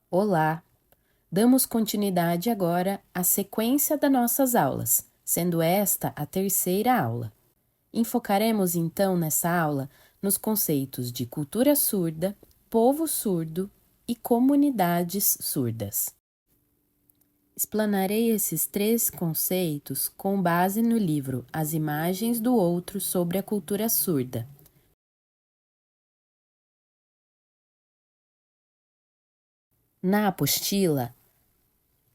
Olá! Damos continuidade agora à sequência das nossas aulas, sendo esta a terceira aula. Enfocaremos então nessa aula nos conceitos de cultura surda, povo surdo e comunidades surdas. Explanarei esses três conceitos com base no livro As Imagens do Outro sobre a Cultura Surda. Na apostila,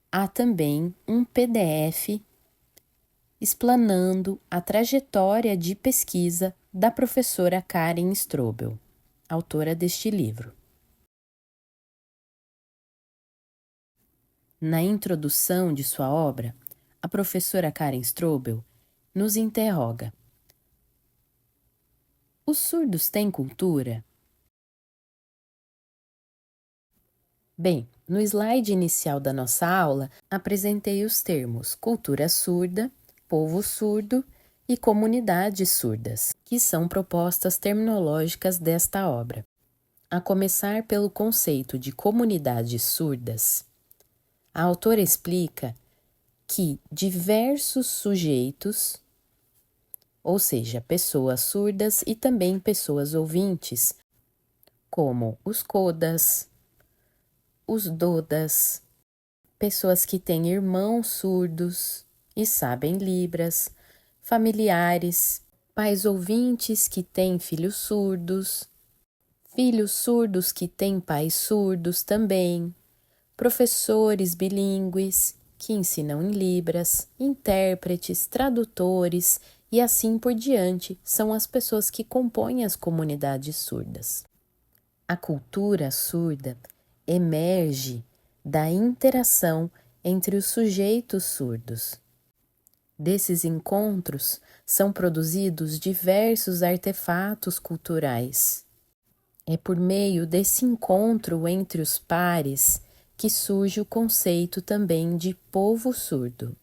há também um PDF explanando a trajetória de pesquisa da professora Karen Strobel, autora deste livro. Na introdução de sua obra, a professora Karen Strobel nos interroga: os surdos têm cultura? Bem, no slide inicial da nossa aula, apresentei os termos cultura surda, povo surdo e comunidades surdas, que são propostas terminológicas desta obra. A começar pelo conceito de comunidades surdas, a autora explica que diversos sujeitos, ou seja, pessoas surdas e também pessoas ouvintes, como os codas, os dodas, pessoas que têm irmãos surdos e sabem libras, familiares, pais ouvintes que têm filhos surdos que têm pais surdos também, professores bilíngues que ensinam em libras, intérpretes, tradutores e assim por diante são as pessoas que compõem as comunidades surdas. A cultura surda emerge da interação entre os sujeitos surdos. Desses encontros são produzidos diversos artefatos culturais. É por meio desse encontro entre os pares que surge o conceito também de povo surdo.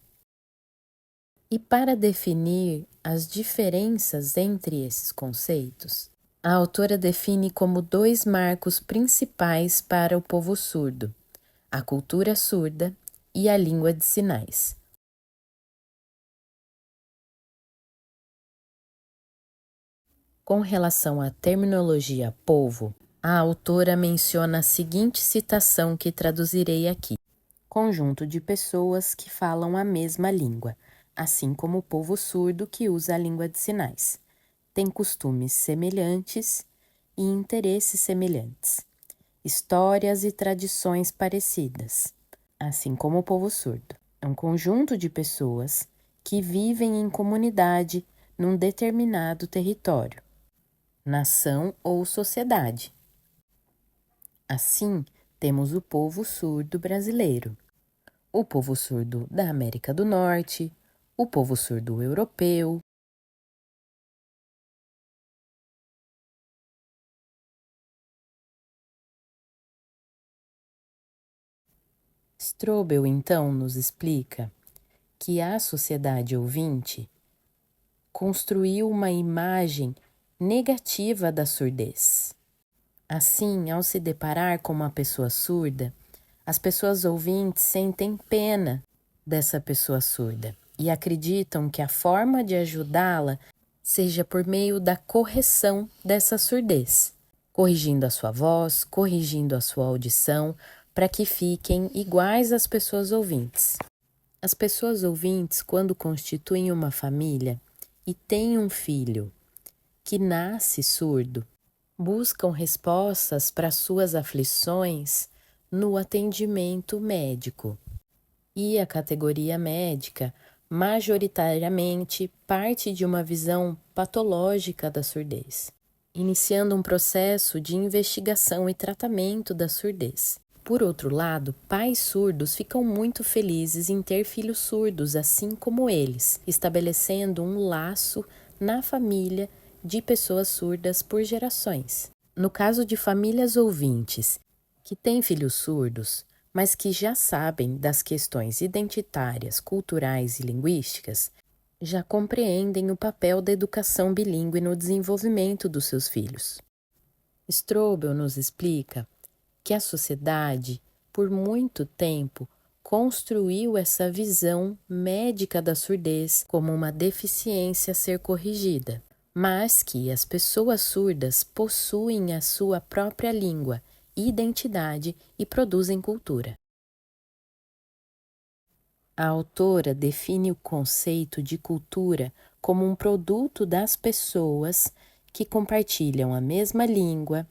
E para definir as diferenças entre esses conceitos, a autora define como dois marcos principais para o povo surdo: a cultura surda e a língua de sinais. Com relação à terminologia povo, a autora menciona a seguinte citação que traduzirei aqui: conjunto de pessoas que falam a mesma língua, assim como o povo surdo que usa a língua de sinais. Tem costumes semelhantes e interesses semelhantes, histórias e tradições parecidas, assim como o povo surdo. É um conjunto de pessoas que vivem em comunidade num determinado território, nação ou sociedade. Assim, temos o povo surdo brasileiro, o povo surdo da América do Norte, o povo surdo europeu. Strobel, então, nos explica que a sociedade ouvinte construiu uma imagem negativa da surdez. Assim, ao se deparar com uma pessoa surda, as pessoas ouvintes sentem pena dessa pessoa surda e acreditam que a forma de ajudá-la seja por meio da correção dessa surdez, corrigindo a sua voz, corrigindo a sua audição, para que fiquem iguais às pessoas ouvintes. As pessoas ouvintes, quando constituem uma família e têm um filho que nasce surdo, buscam respostas para suas aflições no atendimento médico. E a categoria médica, majoritariamente, parte de uma visão patológica da surdez, iniciando um processo de investigação e tratamento da surdez. Por outro lado, pais surdos ficam muito felizes em ter filhos surdos, assim como eles, estabelecendo um laço na família de pessoas surdas por gerações. No caso de famílias ouvintes que têm filhos surdos, mas que já sabem das questões identitárias, culturais e linguísticas, já compreendem o papel da educação bilíngue no desenvolvimento dos seus filhos. Strobel nos explica que a sociedade por muito tempo, construiu essa visão médica da surdez como uma deficiência a ser corrigida, mas que as pessoas surdas possuem a sua própria língua, identidade e produzem cultura. A autora define o conceito de cultura como um produto das pessoas que compartilham a mesma língua,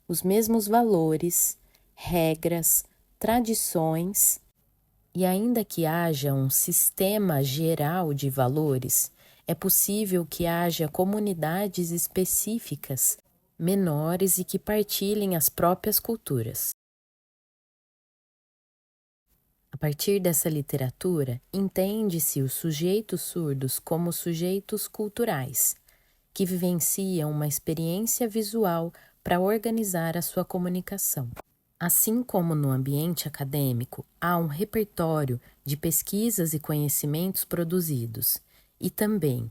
os mesmos valores, regras, tradições, e ainda que haja um sistema geral de valores, é possível que haja comunidades específicas menores e que partilhem as próprias culturas. A partir dessa literatura, entende-se os sujeitos surdos como sujeitos culturais, que vivenciam uma experiência visual para organizar a sua comunicação. Assim como no ambiente acadêmico, há um repertório de pesquisas e conhecimentos produzidos, e também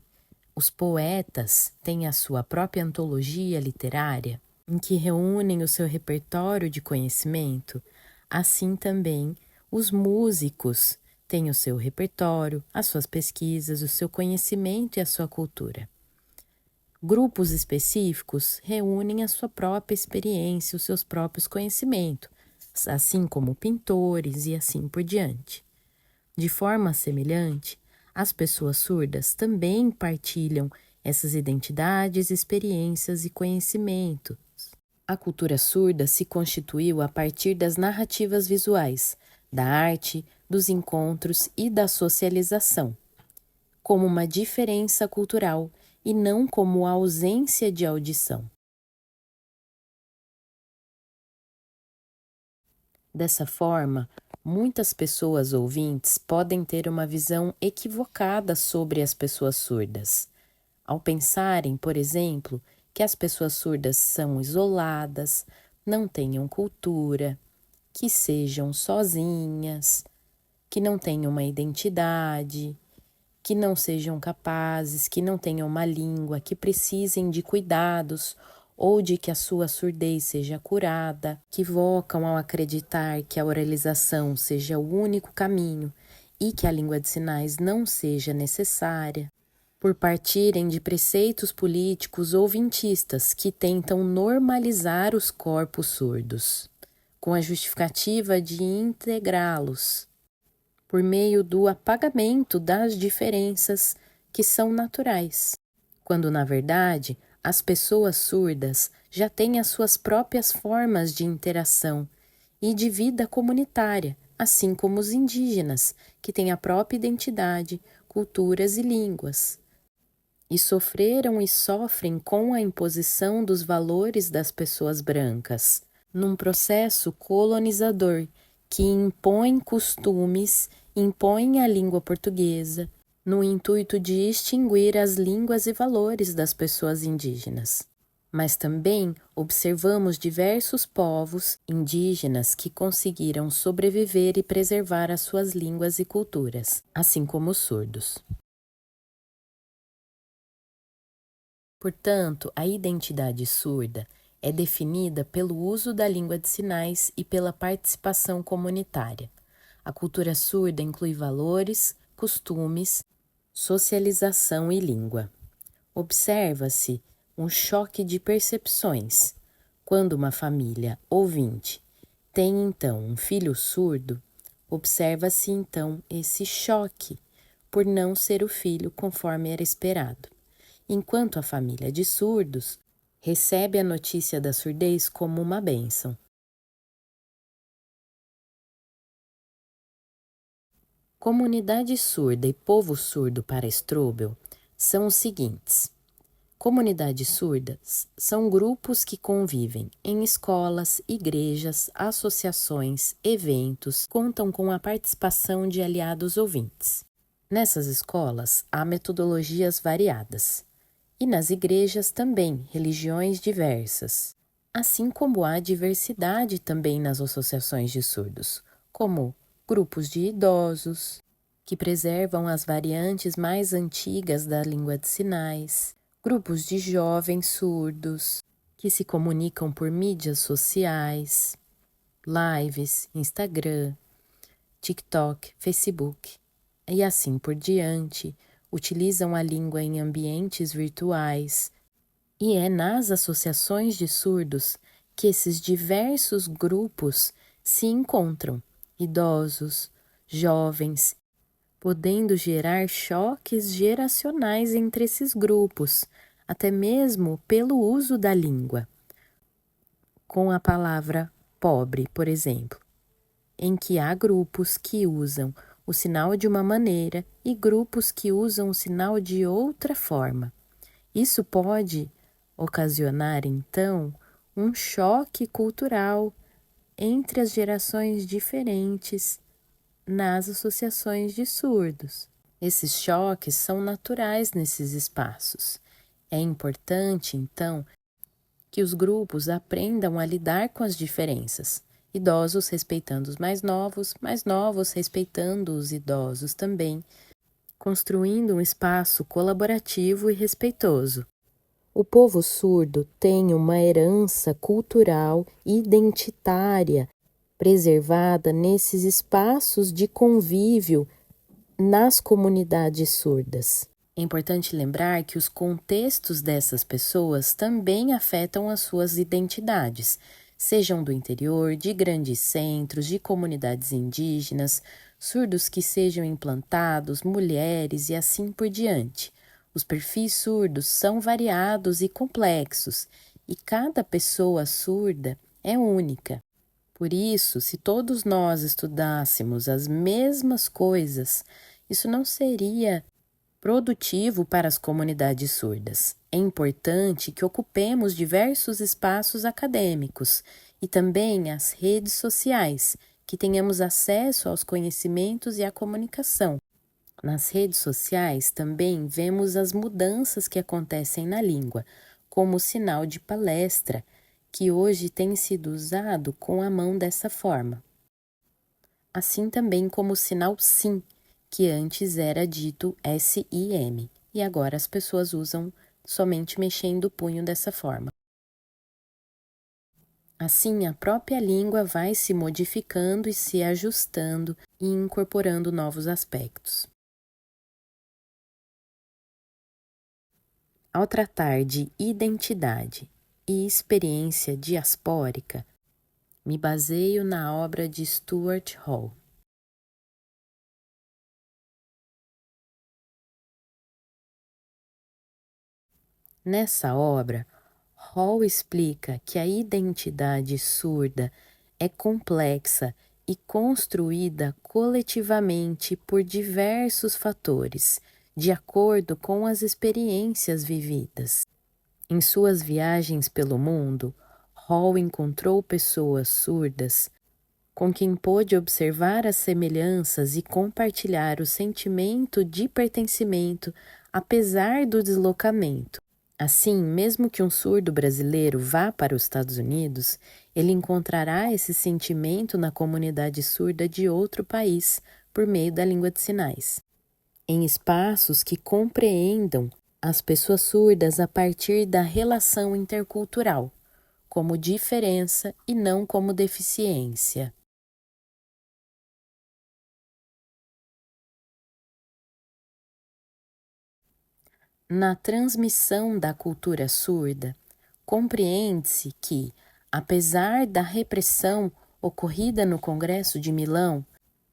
os poetas têm a sua própria antologia literária, em que reúnem o seu repertório de conhecimento, assim também os músicos têm o seu repertório, as suas pesquisas, o seu conhecimento e a sua cultura. Grupos específicos reúnem a sua própria experiência, os seus próprios conhecimentos, assim como pintores e assim por diante. De forma semelhante, as pessoas surdas também partilham essas identidades, experiências e conhecimentos. A cultura surda se constituiu a partir das narrativas visuais, da arte, dos encontros e da socialização, como uma diferença cultural e não como ausência de audição. Dessa forma, muitas pessoas ouvintes podem ter uma visão equivocada sobre as pessoas surdas, ao pensarem, por exemplo, que as pessoas surdas são isoladas, não tenham cultura, que sejam sozinhas, que não tenham uma identidade, que não sejam capazes, que não tenham uma língua, que precisem de cuidados ou de que a sua surdez seja curada, que evocam ao acreditar que a oralização seja o único caminho e que a língua de sinais não seja necessária, por partirem de preceitos políticos ouvintistas que tentam normalizar os corpos surdos, com a justificativa de integrá-los, por meio do apagamento das diferenças que são naturais, quando, na verdade, as pessoas surdas já têm as suas próprias formas de interação e de vida comunitária, assim como os indígenas, que têm a própria identidade, culturas e línguas, e sofreram e sofrem com a imposição dos valores das pessoas brancas, num processo colonizador que impõe costumes, impõe a língua portuguesa, no intuito de extinguir as línguas e valores das pessoas indígenas. Mas também observamos diversos povos indígenas que conseguiram sobreviver e preservar as suas línguas e culturas, assim como os surdos. Portanto, a identidade surda é definida pelo uso da língua de sinais e pela participação comunitária. A cultura surda inclui valores, costumes, socialização e língua. Observa-se um choque de percepções. Quando uma família ouvinte tem então um filho surdo, observa-se então esse choque por não ser o filho conforme era esperado, enquanto a família de surdos recebe a notícia da surdez como uma bênção. Comunidade surda e povo surdo para Strobel são os seguintes. Comunidades surdas são grupos que convivem em escolas, igrejas, associações, eventos, contam com a participação de aliados ouvintes. Nessas escolas há metodologias variadas. E nas igrejas também, religiões diversas. Assim como há diversidade também nas associações de surdos, como grupos de idosos, que preservam as variantes mais antigas da língua de sinais, grupos de jovens surdos, que se comunicam por mídias sociais, lives, Instagram, TikTok, Facebook e assim por diante, utilizam a língua em ambientes virtuais. E é nas associações de surdos que esses diversos grupos se encontram, idosos, jovens, podendo gerar choques geracionais entre esses grupos, até mesmo pelo uso da língua. Com a palavra pobre, por exemplo, em que há grupos que usam o sinal de uma maneira e grupos que usam o sinal de outra forma. Isso pode ocasionar, então, um choque cultural entre as gerações diferentes nas associações de surdos. Esses choques são naturais nesses espaços. É importante, então, que os grupos aprendam a lidar com as diferenças. Idosos respeitando os mais novos respeitando os idosos também, construindo um espaço colaborativo e respeitoso. O povo surdo tem uma herança cultural identitária preservada nesses espaços de convívio nas comunidades surdas. É importante lembrar que os contextos dessas pessoas também afetam as suas identidades, sejam do interior, de grandes centros, de comunidades indígenas, surdos que sejam implantados, mulheres e assim por diante. Os perfis surdos são variados e complexos, e cada pessoa surda é única. Por isso, se todos nós estudássemos as mesmas coisas, isso não seria produtivo para as comunidades surdas. É importante que ocupemos diversos espaços acadêmicos e também as redes sociais, que tenhamos acesso aos conhecimentos e à comunicação. Nas redes sociais também vemos as mudanças que acontecem na língua, como o sinal de palestra, que hoje tem sido usado com a mão dessa forma. Assim também como o sinal SIM, que antes era dito SIM, e agora as pessoas usam somente mexendo o punho dessa forma. Assim, a própria língua vai se modificando e se ajustando e incorporando novos aspectos. Ao tratar de identidade e experiência diaspórica, me baseio na obra de Stuart Hall. Nessa obra, Hall explica que a identidade surda é complexa e construída coletivamente por diversos fatores, de acordo com as experiências vividas. Em suas viagens pelo mundo, Hall encontrou pessoas surdas com quem pôde observar as semelhanças e compartilhar o sentimento de pertencimento apesar do deslocamento. Assim, mesmo que um surdo brasileiro vá para os Estados Unidos, ele encontrará esse sentimento na comunidade surda de outro país por meio da língua de sinais. Em espaços que compreendam as pessoas surdas a partir da relação intercultural, como diferença e não como deficiência. Na transmissão da cultura surda, compreende-se que, apesar da repressão ocorrida no Congresso de Milão,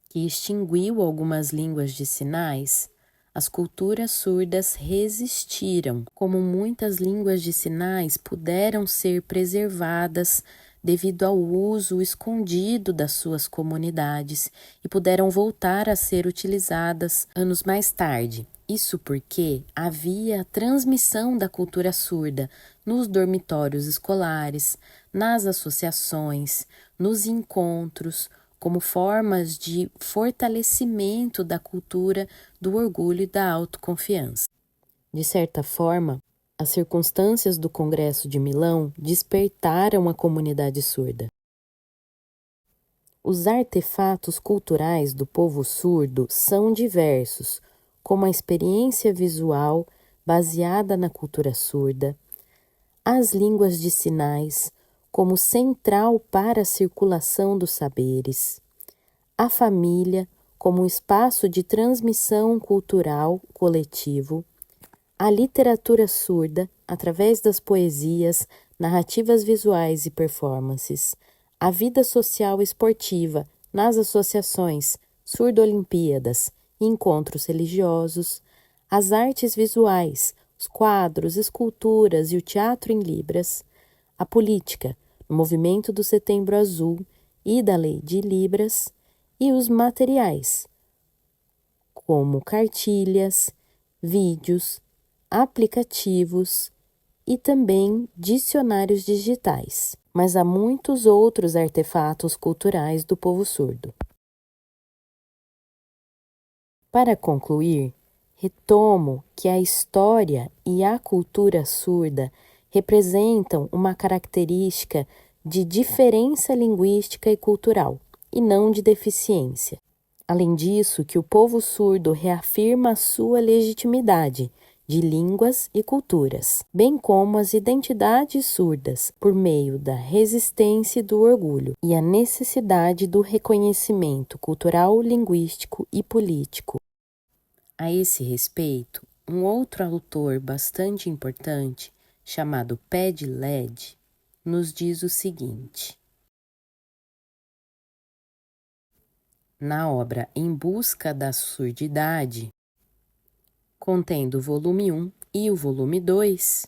que extinguiu algumas línguas de sinais, as culturas surdas resistiram, como muitas línguas de sinais puderam ser preservadas devido ao uso escondido das suas comunidades e puderam voltar a ser utilizadas anos mais tarde. Isso porque havia transmissão da cultura surda nos dormitórios escolares, nas associações, nos encontros, como formas de fortalecimento da cultura do orgulho e da autoconfiança. De certa forma, as circunstâncias do Congresso de Milão despertaram a comunidade surda. Os artefatos culturais do povo surdo são diversos, como a experiência visual baseada na cultura surda, as línguas de sinais, como central para a circulação dos saberes, a família como um espaço de transmissão cultural coletivo, a literatura surda, através das poesias, narrativas visuais e performances, a vida social e esportiva nas associações, surdo-olimpíadas e encontros religiosos, as artes visuais, os quadros, esculturas e o teatro em Libras, a política, no movimento do Setembro Azul e da Lei de Libras, e os materiais, como cartilhas, vídeos, aplicativos e também dicionários digitais. Mas há muitos outros artefatos culturais do povo surdo. Para concluir, retomo que a história e a cultura surda representam uma característica de diferença linguística e cultural, e não de deficiência. Além disso, que o povo surdo reafirma a sua legitimidade de línguas e culturas, bem como as identidades surdas, por meio da resistência e do orgulho, e a necessidade do reconhecimento cultural, linguístico e político. A esse respeito, um outro autor bastante importante, chamado Pé de Led, nos diz o seguinte: na obra Em Busca da Surdidade, contendo o volume 1 e o volume 2,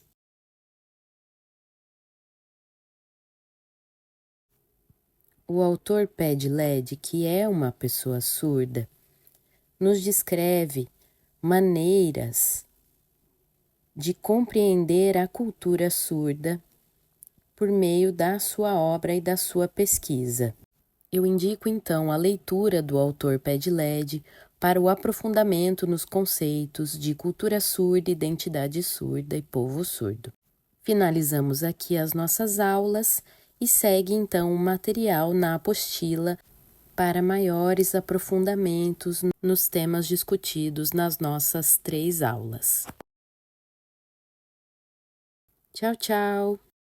o autor Pé de Led, que é uma pessoa surda, nos descreve maneiras de compreender a cultura surda por meio da sua obra e da sua pesquisa. Eu indico então a leitura do autor Pé de Led para o aprofundamento nos conceitos de cultura surda, identidade surda e povo surdo. Finalizamos aqui as nossas aulas e segue então o material na apostila para maiores aprofundamentos nos temas discutidos nas nossas 3 aulas. Tchau, tchau!